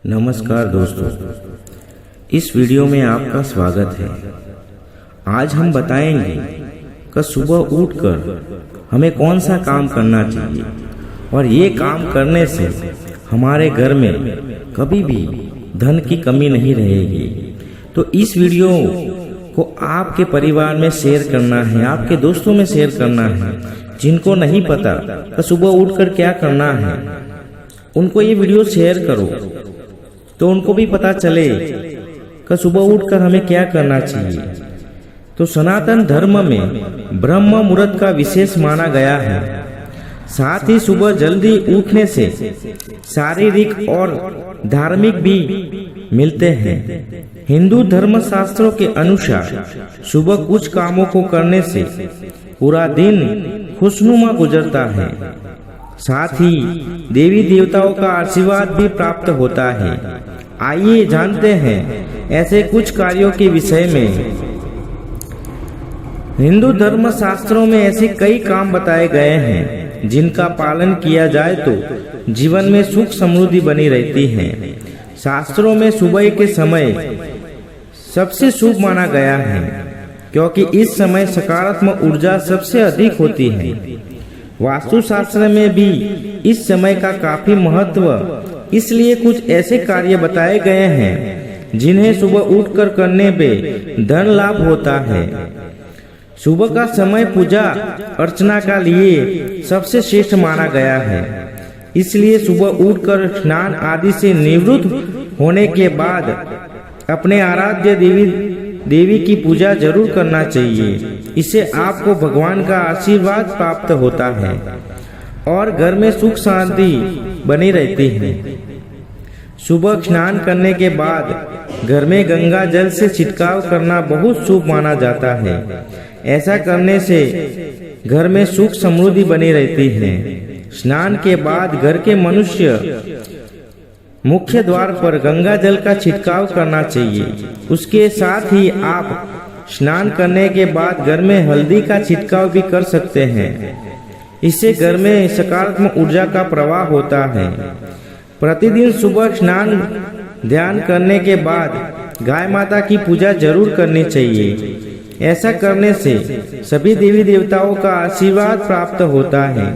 नमस्कार दोस्तों, इस वीडियो में आपका स्वागत है। आज हम बताएंगे कि सुबह उठकर हमें कौन सा काम करना चाहिए और ये काम करने से हमारे घर में कभी भी धन की कमी नहीं रहेगी। तो इस वीडियो को आपके परिवार में शेयर करना है, आपके दोस्तों में शेयर करना है। जिनको नहीं पता कि सुबह उठकर क्या करना है, उनको ये वीडियो शेयर करो तो उनको भी पता चले कि सुबह उठकर हमें क्या करना चाहिए। तो सनातन धर्म में ब्रह्म मुहूर्त का विशेष माना गया है। साथ ही सुबह जल्दी उठने से शारीरिक और धार्मिक भी मिलते हैं। हिंदू धर्म शास्त्रों के अनुसार सुबह कुछ कामों को करने से पूरा दिन खुशनुमा गुजरता है। साथ ही देवी देवताओं का आशीर्वाद भी प्राप्त होता है। आइए जानते हैं ऐसे कुछ कार्यों के विषय में। हिंदू धर्म शास्त्रों में ऐसे कई काम बताए गए हैं जिनका पालन किया जाए तो जीवन में सुख समृद्धि बनी रहती है। शास्त्रों में सुबह के समय सबसे शुभ माना गया है, क्योंकि इस समय सकारात्मक ऊर्जा सबसे अधिक होती है। वास्तुशास्त्र में भी इस समय का काफी महत्व, इसलिए कुछ ऐसे कार्य बताए गए हैं जिन्हें सुबह उठकर करने पे धन लाभ होता है। सुबह का समय पूजा अर्चना का लिए सबसे श्रेष्ठ माना गया है। इसलिए सुबह उठकर स्नान आदि से निवृत्त होने के बाद अपने आराध्य देवी की पूजा जरूर करना चाहिए। इससे आपको भगवान का आशीर्वाद प्राप्त होता है और घर में सुख शांति बनी रहती है। सुबह स्नान करने के बाद घर में गंगा जल से छिड़काव करना बहुत शुभ माना जाता है। ऐसा करने से घर में सुख समृद्धि बनी रहती है। स्नान के बाद घर के मनुष्य मुख्य द्वार पर गंगा जल का छिड़काव करना चाहिए। उसके साथ ही आप स्नान करने के बाद घर में हल्दी का छिड़काव भी कर सकते हैं। इससे घर में सकारात्मक ऊर्जा का प्रवाह होता है। प्रतिदिन सुबह स्नान ध्यान करने के बाद गाय माता की पूजा जरूर करनी चाहिए। ऐसा करने से सभी देवी देवताओं का आशीर्वाद प्राप्त होता है।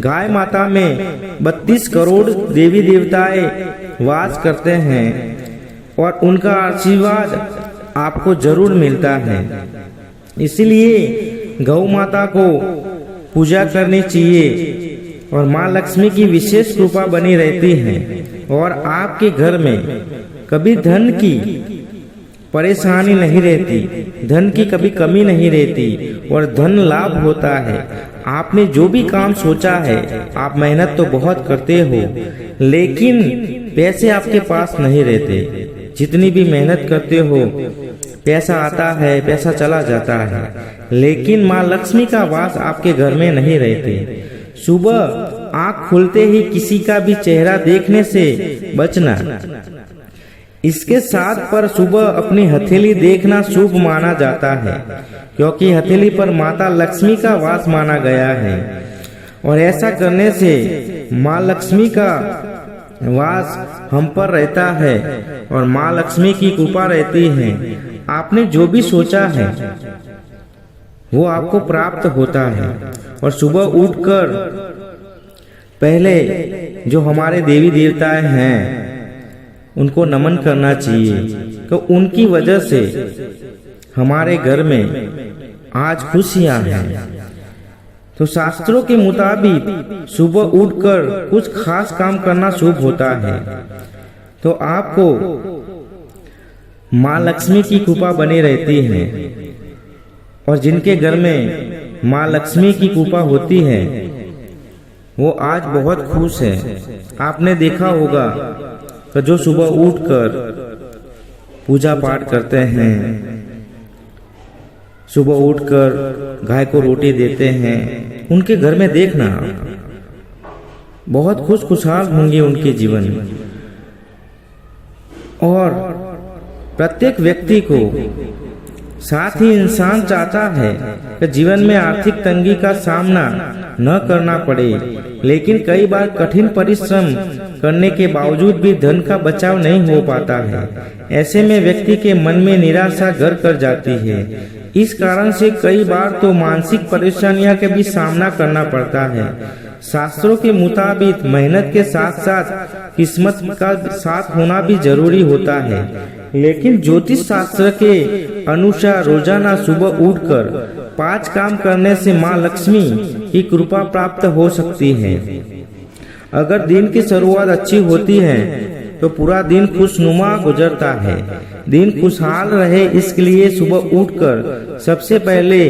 गाय माता में 32 करोड़ देवी देवताएं वास करते हैं और उनका आशीर्वाद आपको जरूर मिलता है। इसलिए गौ माता को पूजा करनी चाहिए और माँ लक्ष्मी की विशेष कृपा बनी रहती है और आपके घर में कभी धन की परेशानी नहीं रहती, धन की कभी कमी नहीं रहती और धन लाभ होता है। आपने जो भी काम सोचा है, आप मेहनत तो बहुत करते हो, लेकिन पैसे आपके पास नहीं रहते। जितनी भी मेहनत करते हो पैसा आता है, पैसा चला जाता है, लेकिन माँ लक्ष्मी का वास आपके घर में नहीं रहते। सुबह आँख खुलते ही किसी का भी चेहरा देखने से बचना। इसके साथ पर सुबह अपनी हथेली देखना शुभ माना जाता है, क्योंकि हथेली पर माता लक्ष्मी का वास माना गया है और ऐसा करने से माँ लक्ष्मी का वास हम पर रहता है और माँ लक्ष्मी की कृपा रहती है। आपने जो भी सोचा है वो आपको प्राप्त होता है। और सुबह उठकर पहले जो हमारे देवी देवताएं हैं उनको नमन करना चाहिए, तो उनकी वजह से हमारे घर में आज खुशियां हैं। तो शास्त्रों के मुताबिक सुबह उठकर कुछ खास काम करना शुभ होता है। तो आपको माँ लक्ष्मी की कृपा बनी रहती है और जिनके घर में माँ लक्ष्मी की कृपा होती है वो आज बहुत खुश है। आपने देखा होगा तो जो सुबह उठकर पूजा पाठ करते हैं, सुबह उठकर गाय को रोटी देते हैं, उनके घर में देखना बहुत खुशहाल होंगे उनके जीवन में। और प्रत्येक व्यक्ति को, साथ ही इंसान चाहता है कि जीवन में आर्थिक तंगी का सामना न करना पड़े, लेकिन कई बार कठिन परिश्रम करने के बावजूद भी धन का बचाव नहीं हो पाता है। ऐसे में व्यक्ति के मन में निराशा घर कर जाती है। इस कारण से कई बार तो मानसिक परेशानियों का भी सामना करना पड़ता है। शास्त्रों के मुताबिक मेहनत के साथ साथ किस्मत का साथ होना भी जरूरी होता है। लेकिन ज्योतिष शास्त्र के अनुसार रोजाना सुबह उठकर 5 काम करने से माँ लक्ष्मी की कृपा प्राप्त हो सकती है। अगर दिन की शुरुआत अच्छी होती है तो पूरा दिन खुशनुमा गुजरता है। दिन खुशहाल रहे इसके लिए सुबह उठकर सबसे पहले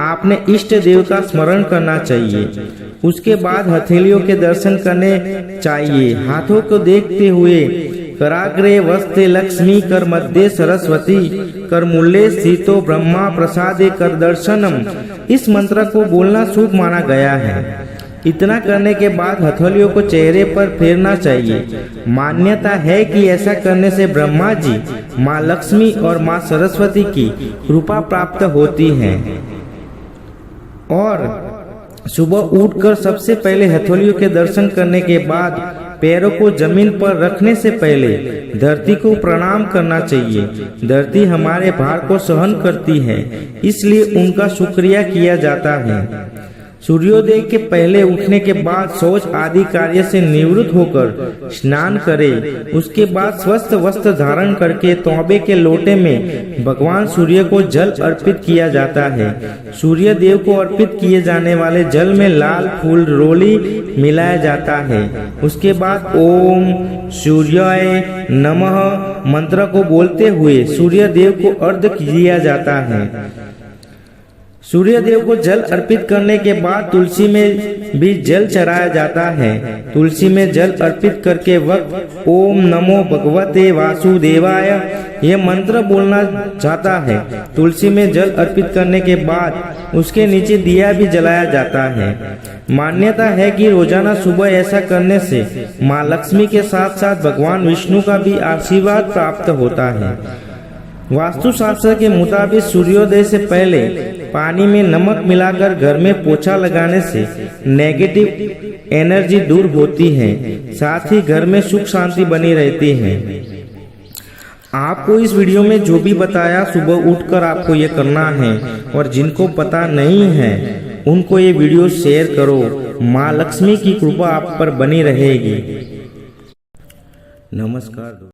आपने इष्ट देव का स्मरण करना चाहिए। उसके बाद हथेलियों के दर्शन करने चाहिए। हाथों को देखते हुए कराग्रे वस्ते लक्ष्मी कर मध्य सरस्वती कर मूल्य स्थितो ब्रह्मा प्रसादे कर दर्शनम, इस मंत्र को बोलना शुभ माना गया है। इतना करने के बाद हथेलियों को चेहरे पर फेरना चाहिए। मान्यता है कि ऐसा करने से ब्रह्मा जी, माँ लक्ष्मी और माँ सरस्वती की कृपा प्राप्त होती है। और सुबह उठकर सबसे पहले हथेलियों के दर्शन करने के बाद पैरों को जमीन पर रखने से पहले धरती को प्रणाम करना चाहिए। धरती हमारे भार को सहन करती है, इसलिए उनका शुक्रिया किया जाता है। सूर्योदय के पहले उठने के बाद शौच आदि कार्य से निवृत्त होकर स्नान करें। उसके बाद स्वस्थ वस्त्र धारण करके तौबे के लोटे में भगवान सूर्य को जल अर्पित किया जाता है। सूर्य देव को अर्पित किए जाने वाले जल में लाल फूल रोली मिलाया जाता है। उसके बाद ओम सूर्याय नमः मंत्र को बोलते हुए सूर्य देव को अर्घ्य किया जाता है। सूर्य देव को जल अर्पित करने के बाद तुलसी में भी जल चढ़ाया जाता है। तुलसी में जल अर्पित करके वक्त ओम नमो भगवते वासुदेवाय यह मंत्र बोलना जाता है। तुलसी में जल अर्पित करने के बाद उसके नीचे दिया भी जलाया जाता है। मान्यता है कि रोजाना सुबह ऐसा करने से माँ लक्ष्मी के साथ साथ भगवान विष्णु का भी आशीर्वाद प्राप्त होता है। वास्तुशास्त्र के मुताबिक सूर्योदय से पहले पानी में नमक मिलाकर घर में पोछा लगाने से नेगेटिव एनर्जी दूर होती है। साथ ही घर में सुख शांति बनी रहती है। आपको इस वीडियो में जो भी बताया सुबह उठकर आपको ये करना है, और जिनको पता नहीं है उनको ये वीडियो शेयर करो। माँ लक्ष्मी की कृपा आप पर बनी रहेगी। नमस्कार।